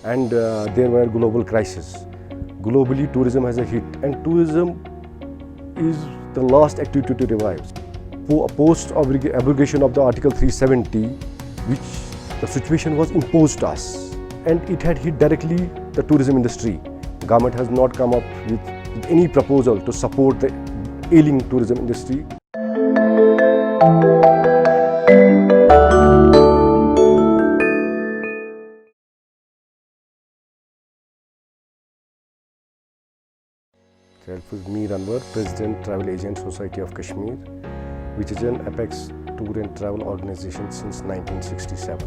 and there were global crises. Globally, tourism has a hit, and tourism is the last activity to revive. Post abrogation of the Article 370, which the situation was imposed to us, and it had hit directly the tourism industry. Government has not come up with any proposal to support the ailing tourism industry. Self is Mir Anwar, President Travel Agent Society of Kashmir, which is an apex tour and travel organization since 1967.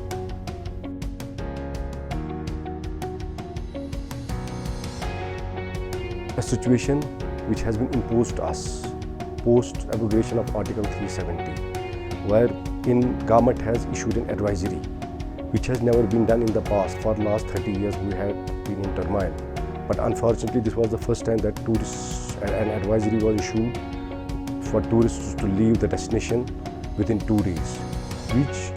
A situation which has been imposed to us post abrogation of Article 370, wherein government has issued an advisory which has never been done in the past. For the last 30 years we had been in turmoil, but unfortunately this was the first time that an advisory was issued for tourists to leave the destination within 2 days, which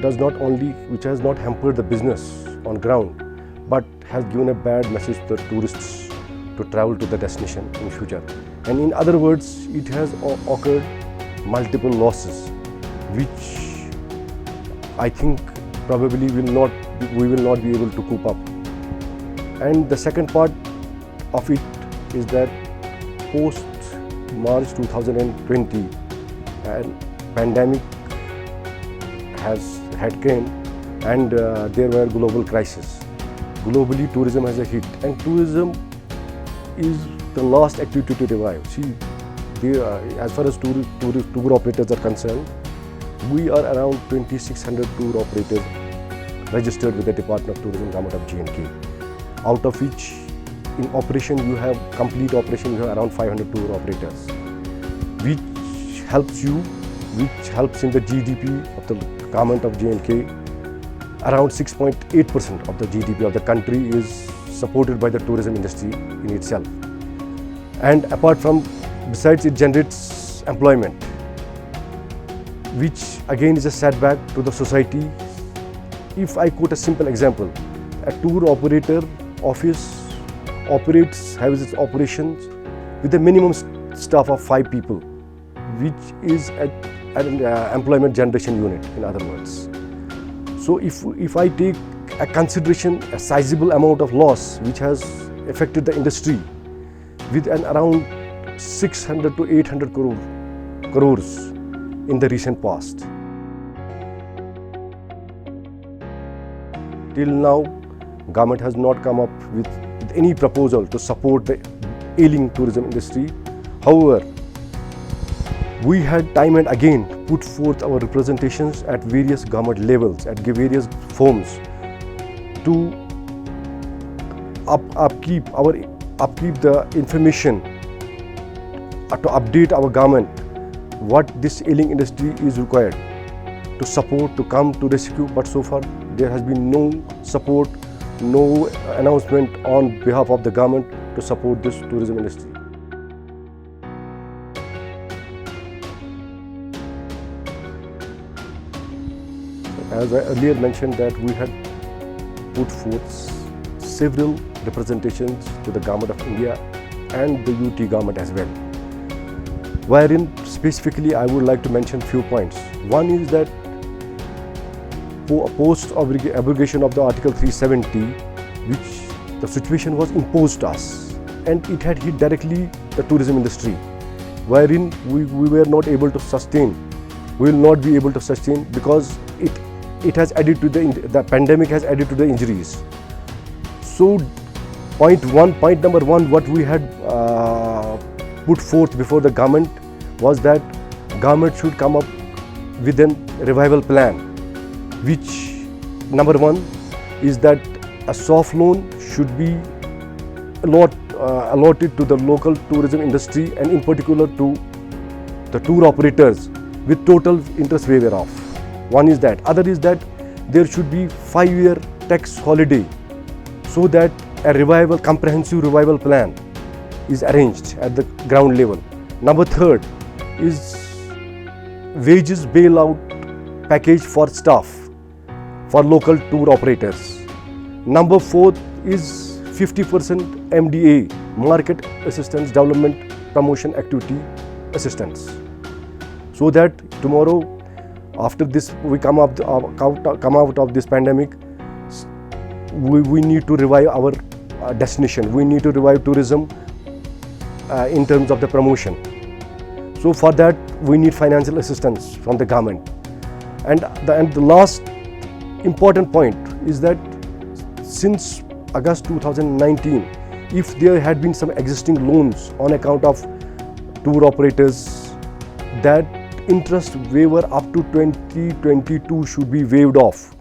has not hampered the business on ground, but has given a bad message to the tourists to travel to the destination in future. And in other words, it has occurred multiple losses, which I think probably we will not be able to cope up. And the second part of it is that post March 2020, and pandemic had came, and there were global crises. Globally, tourism has a hit, and tourism is the last activity to revive. See, as far as tour operators are concerned, we are around 2,600 tour operators registered with the Department of Tourism, Government of J&K. Out of which, in operation, you have complete operation, you have around 500 tour operators, which helps in the GDP of the Government of J&K. Around 6.8% of the GDP of the country is supported by the tourism industry in itself. And besides it generates employment, which again is a setback to the society. If I quote a simple example, a tour operator office has its operations with a minimum staff of 5 people, which is an employment generation unit, in other words. So if I take a consideration, a sizable amount of loss which has affected the industry with an around 600 to 800 crores in the recent past. Till now, government has not come up with any proposal to support the ailing tourism industry. However, we had time and again put forth our representations at various government levels, at various forms, to upkeep the information, to update our government what this ailing industry is required to support, to come to rescue. But so far there has been no support, no announcement on behalf of the government to support this tourism industry. As I earlier mentioned, that we had put forth several representations to the Government of India and the UT government as well, wherein specifically I would like to mention few points. One is that post abrogation of the Article 370, which the situation was imposed to us, and it had hit directly the tourism industry, wherein we were not able to sustain, we will not be able to sustain, because it has added to the pandemic has added to the injuries. So point number one, what we had put forth before the government was that government should come up with a revival plan, which number one is that a soft loan should be allotted to the local tourism industry, and in particular to the tour operators, with total interest waiver off. One is that. Other is that there should be 5-year tax holiday, so that a comprehensive revival plan is arranged at the ground level. Number third is wages bailout package for staff, for local tour operators. Number 4 is 50% MDA, Market Assistance Development Promotion Activity Assistance. So that tomorrow, after this, we come out of this pandemic, we need to revive our destination. We need to revive tourism in terms of the promotion. So for that, we need financial assistance from the government. And the last important point is that since August 2019, if there had been some existing loans on account of tour operators, that interest waiver up to 2022 should be waived off.